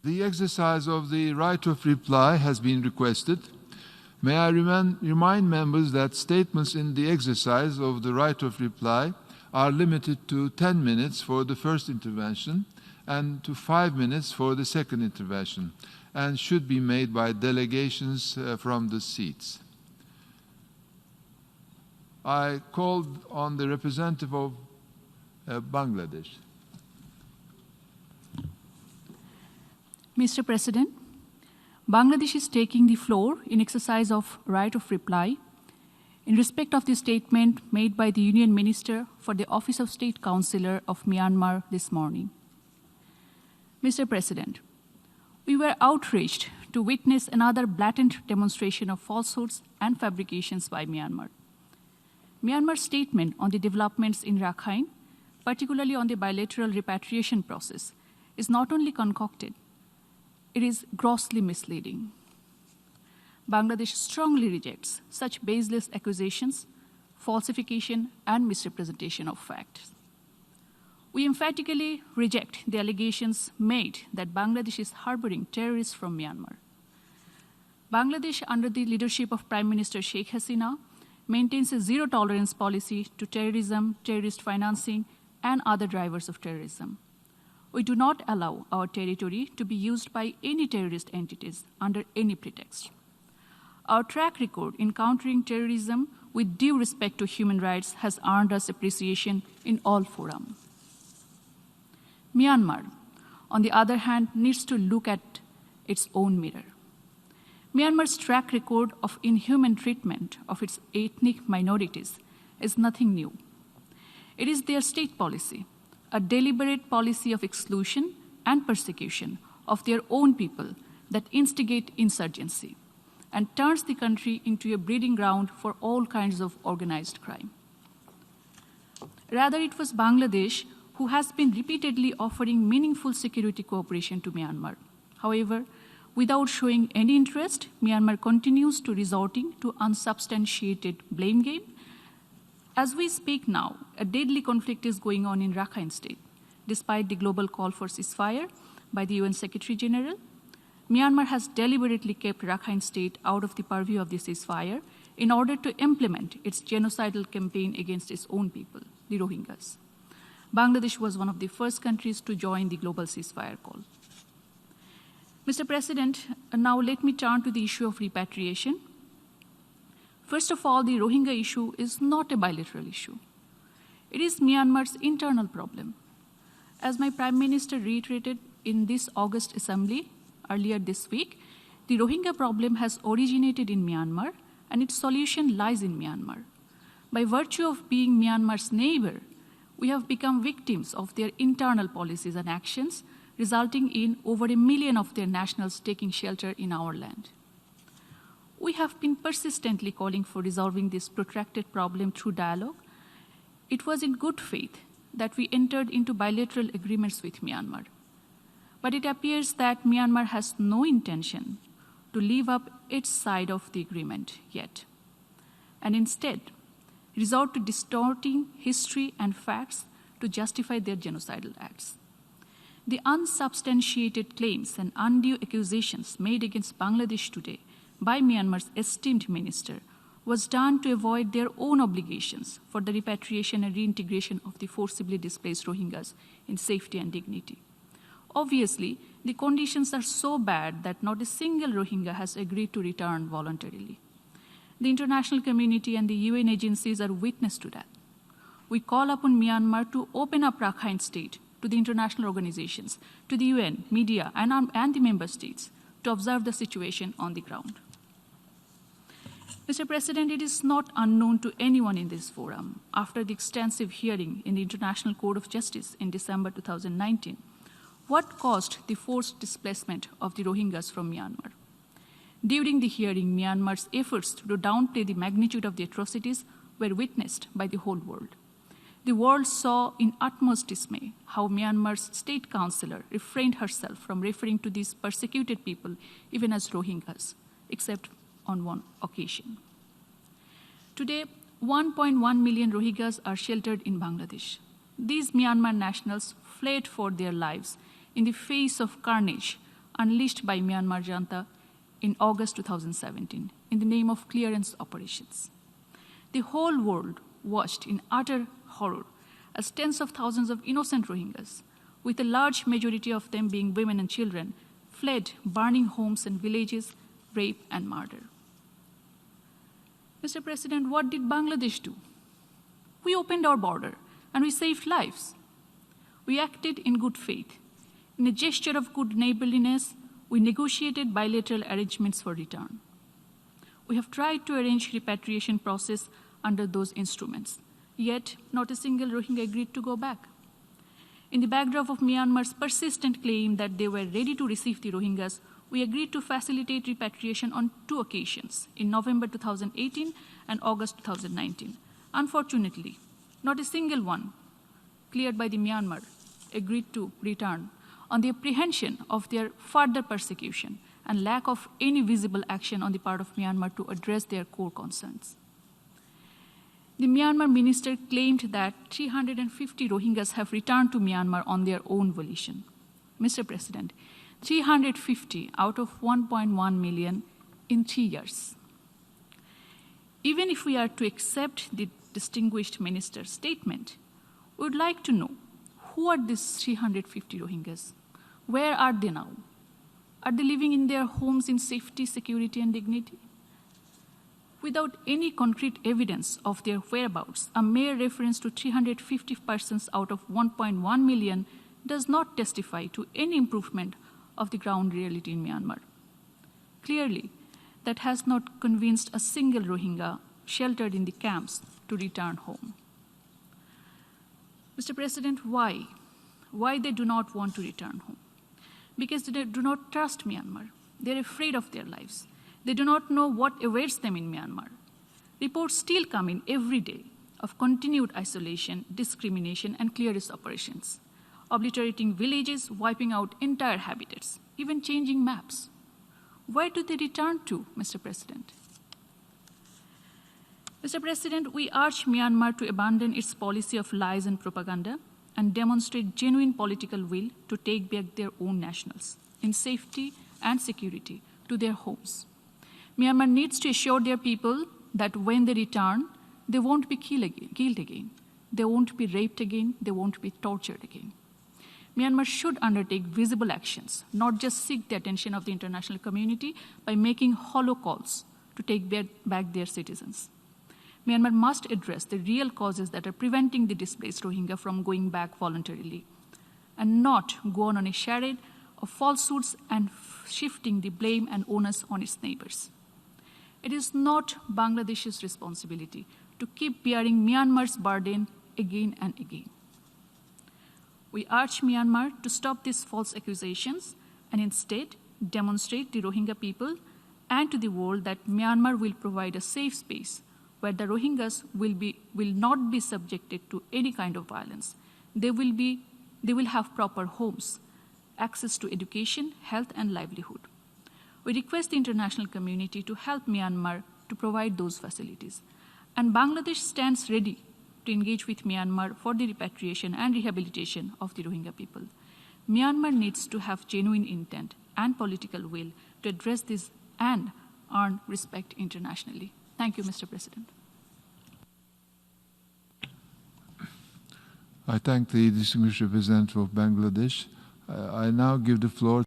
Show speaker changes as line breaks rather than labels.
The exercise of the right of reply has been requested. May I remind members that statements in the exercise of the right of reply are limited to 10 minutes for the first intervention and to 5 minutes for the second intervention, and should be made by delegations from the seats. I called on the representative of Bangladesh.
Mr. President, Bangladesh is taking the floor in exercise of right of reply in respect of the statement made by the Union Minister for the Office of State Councillor of Myanmar this morning. Mr. President, we were outraged to witness another blatant demonstration of falsehoods and fabrications by Myanmar. Myanmar's statement on the developments in Rakhine, particularly on the bilateral repatriation process, is not only concocted, it is grossly misleading. Bangladesh strongly rejects such baseless accusations, falsification, and misrepresentation of facts. We emphatically reject the allegations made that Bangladesh is harboring terrorists from Myanmar. Bangladesh, under the leadership of Prime Minister Sheikh Hasina, maintains a zero-tolerance policy to terrorism, terrorist financing, and other drivers of terrorism. We do not allow our territory to be used by any terrorist entities under any pretext. Our track record in countering terrorism with due respect to human rights has earned us appreciation in all forums. Myanmar, on the other hand, needs to look at its own mirror. Myanmar's track record of inhuman treatment of its ethnic minorities is nothing new. It is their state policy, a deliberate policy of exclusion and persecution of their own people that instigate insurgency and turns the country into a breeding ground for all kinds of organized crime. Rather, it was Bangladesh who has been repeatedly offering meaningful security cooperation to Myanmar. However, without showing any interest, Myanmar continues to resorting to unsubstantiated blame game. As we speak now, a deadly conflict is going on in Rakhine State. Despite the global call for ceasefire by the UN Secretary General, Myanmar has deliberately kept Rakhine State out of the purview of the ceasefire in order to implement its genocidal campaign against its own people, the Rohingyas. Bangladesh was one of the first countries to join the global ceasefire call. Mr. President, now let me turn to the issue of repatriation. First of all, the Rohingya issue is not a bilateral issue. It is Myanmar's internal problem. As my Prime Minister reiterated in this August Assembly earlier this week, the Rohingya problem has originated in Myanmar and its solution lies in Myanmar. By virtue of being Myanmar's neighbor, we have become victims of their internal policies and actions, resulting in over 1 million of their nationals taking shelter in our land. We have been persistently calling for resolving this protracted problem through dialogue. It was in good faith that we entered into bilateral agreements with Myanmar. But it appears that Myanmar has no intention to live up its side of the agreement yet, and instead resort to distorting history and facts to justify their genocidal acts. The unsubstantiated claims and undue accusations made against Bangladesh today by Myanmar's esteemed minister was done to avoid their own obligations for the repatriation and reintegration of the forcibly displaced Rohingyas in safety and dignity. Obviously, the conditions are so bad that not a single Rohingya has agreed to return voluntarily. The international community and the UN agencies are witness to that. We call upon Myanmar to open up Rakhine State to the international organizations, to the UN, media, and the member states to observe the situation on the ground. Mr. President, it is not unknown to anyone in this forum, after the extensive hearing in the International Court of Justice in December 2019, what caused the forced displacement of the Rohingyas from Myanmar. During the hearing, Myanmar's efforts to downplay the magnitude of the atrocities were witnessed by the whole world. The world saw in utmost dismay how Myanmar's state councillor refrained herself from referring to these persecuted people even as Rohingyas, except on one occasion. Today, 1.1 million Rohingyas are sheltered in Bangladesh. These Myanmar nationals fled for their lives in the face of carnage unleashed by Myanmar Junta in August 2017 in the name of clearance operations. The whole world watched in utter horror as tens of thousands of innocent Rohingyas, with a large majority of them being women and children, fled, burning homes and villages, rape and murder. Mr. President, what did Bangladesh do? We opened our border and we saved lives. We acted in good faith. In a gesture of good neighborliness, we negotiated bilateral arrangements for return. We have tried to arrange repatriation process under those instruments, yet not a single Rohingya agreed to go back. In the backdrop of Myanmar's persistent claim that they were ready to receive the Rohingyas, we agreed to facilitate repatriation on 2 occasions, in November 2018 and August 2019. Unfortunately, not a single one cleared by the Myanmar agreed to return on the apprehension of their further persecution and lack of any visible action on the part of Myanmar to address their core concerns. The Myanmar minister claimed that 350 Rohingyas have returned to Myanmar on their own volition. Mr. President, 350 out of 1.1 million in 3 years. Even if we are to accept the distinguished minister's statement, we would like to know who are these 350 Rohingyas? Where are they now? Are they living in their homes in safety, security, and dignity? Without any concrete evidence of their whereabouts, a mere reference to 350 persons out of 1.1 million does not testify to any improvement of the ground reality in Myanmar. Clearly, that has not convinced a single Rohingya sheltered in the camps to return home. Mr. President, why? Why they do not want to return home? Because they do not trust Myanmar. They're afraid of their lives. They do not know what awaits them in Myanmar. Reports still come in every day of continued isolation, discrimination, and clearance operations, obliterating villages, wiping out entire habitats, even changing maps. Where do they return to, Mr. President? Mr. President, we urge Myanmar to abandon its policy of lies and propaganda and demonstrate genuine political will to take back their own nationals in safety and security to their homes. Myanmar needs to assure their people that when they return, they won't be killed again. They won't be raped again. They won't be tortured again. Myanmar should undertake visible actions, not just seek the attention of the international community by making hollow calls to take back their citizens. Myanmar must address the real causes that are preventing the displaced Rohingya from going back voluntarily, and not go on a charade of falsehoods and shifting the blame and onus on its neighbors. It is not Bangladesh's responsibility to keep bearing Myanmar's burden again and again. We urge Myanmar to stop these false accusations and instead demonstrate to the Rohingya people and to the world that Myanmar will provide a safe space where the Rohingyas will not be subjected to any kind of violence. They will have proper homes, access to education, health, and livelihood. We request the international community to help Myanmar to provide those facilities. And Bangladesh stands ready to engage with Myanmar for the repatriation and rehabilitation of the Rohingya people. Myanmar needs to have genuine intent and political will to address this and earn respect internationally. Thank you, Mr. President.
I thank the distinguished representative of Bangladesh. I now give the floor